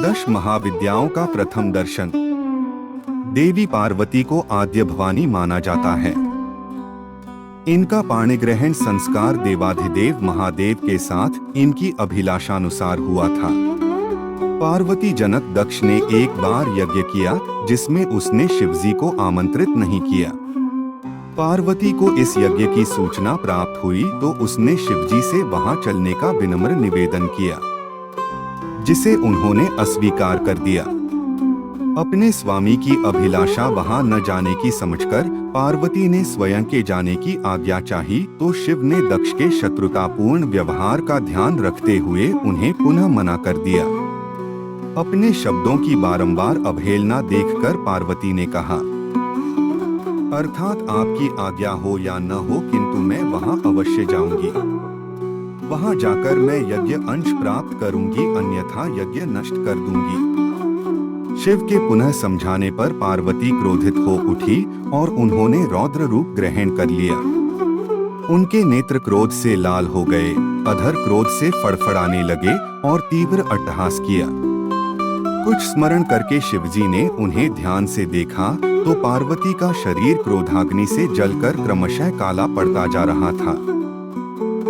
10 महाविद्याओं का प्रथम दर्शन। देवी पार्वती को आद्य भवानी माना जाता है। इनका पाणिग्रहण संस्कार देवाधिदेव महादेव के साथ इनकी अभिलाषानुसार हुआ था। पार्वती जनक दक्ष ने एक बार यज्ञ किया जिसमें उसने शिवजी को आमंत्रित नहीं किया। पार्वती को इस यज्ञ की सूचना प्राप्त हुई तो उसने शिवजी से वहां चलने का विनम्र निवेदन किया, जिसे उन्होंने अस्वीकार कर दिया। अपने स्वामी की अभिलाषा वहां न जाने की समझकर पार्वती ने स्वयं के जाने की आज्ञा चाही तो शिव ने दक्ष के शत्रुतापूर्ण व्यवहार का ध्यान रखते हुए उन्हें पुनः मना कर दिया। अपने शब्दों की बारंबार अवहेलना देखकर पार्वती ने कहा, अर्थात आपकी आज्ञा हो या न हो, किंतु मैं वहां अवश्य जाऊंगी। वहां जाकर मैं यज्ञ अंश प्राप्त करूंगी, अन्यथा यज्ञ नष्ट कर दूंगी। शिव के पुनः समझाने पर पार्वती क्रोधित हो उठी और उन्होंने रौद्र रूप ग्रहण कर लिया। उनके नेत्र क्रोध से लाल हो गए, अधर क्रोध से फड़फड़ाने लगे और तीव्र अट्टहास किया। कुछ स्मरण करके शिवजी ने उन्हें ध्यान से देखा तो पार्वती का शरीर क्रोधाग्नि से जलकर क्रमशः काला पड़ता जा रहा था।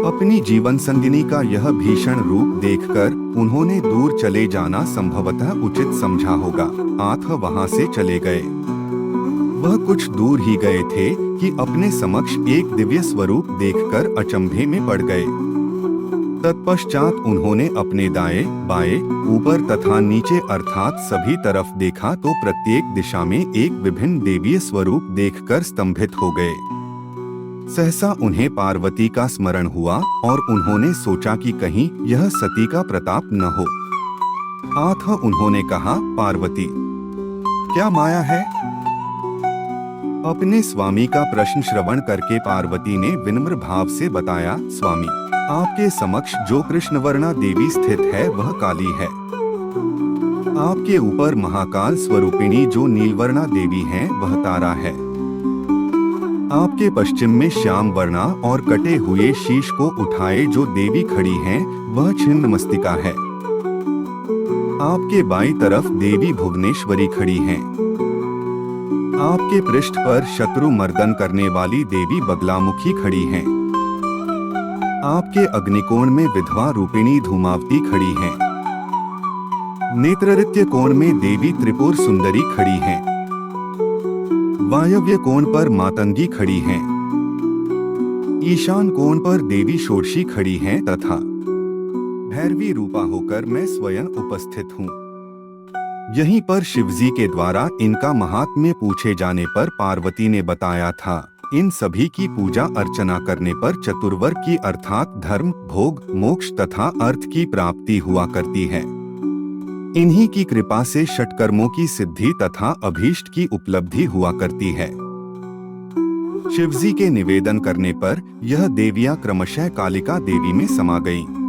अपनी जीवन संगिनी का यह भीषण रूप देखकर उन्होंने दूर चले जाना संभवतः उचित समझा होगा, अतः वहां से चले गए। वह कुछ दूर ही गए थे कि अपने समक्ष एक दिव्य स्वरूप देखकर अचंभे में पड़ गए। तत्पश्चात उन्होंने अपने दाएं, बाएं, ऊपर तथा नीचे अर्थात सभी तरफ देखा तो प्रत्येक दिशा में एक विभिन्न देवीय स्वरूप देखकर स्तंभित हो गए। सहसा उन्हें पार्वती का स्मरण हुआ और उन्होंने सोचा कि कहीं यह सती का प्रताप न हो। अतः उन्होंने कहा, पार्वती, क्या माया है? अपने स्वामी का प्रश्न श्रवण करके पार्वती ने विनम्र भाव से बताया, स्वामी, आपके समक्ष जो कृष्णवर्णा देवी स्थित है वह काली है। आपके ऊपर महाकाल स्वरूपिणी जो नीलवर्णा देवी हैं वह तारा है। आपके पश्चिम में श्याम वर्णा और कटे हुए शीश को उठाए जो देवी खड़ी हैं वह छिन्नमस्तिका है। आपके बाईं तरफ देवी भुवनेश्वरी खड़ी हैं। आपके पृष्ठ पर शत्रु मर्दन करने वाली देवी बगलामुखी खड़ी हैं। आपके अग्निकोण में विधवा रूपिणी धूमावती खड़ी हैं। नेत्रऋत्य कोण में देवी त्रिपुर सुंदरी खड़ी हैं। वायव्य कोण पर मातंगी खड़ी हैं। ईशान कोण पर देवी षोडशी खड़ी हैं तथा भैरवी रूपा होकर मैं स्वयं उपस्थित हूँ। यहीं पर शिवजी के द्वारा इनका महात्म्य पूछे जाने पर पार्वती ने बताया था, इन सभी की पूजा अर्चना करने पर चतुर्वर्ग की अर्थात धर्म, भोग, मोक्ष तथा अर्थ की प्राप्ति हुआ करती है। इन्हीं की कृपा से षटकर्मों की सिद्धि तथा अभीष्ट की उपलब्धि हुआ करती है। शिवजी के निवेदन करने पर यह देवियां क्रमशः कालिका देवी में समा गईं।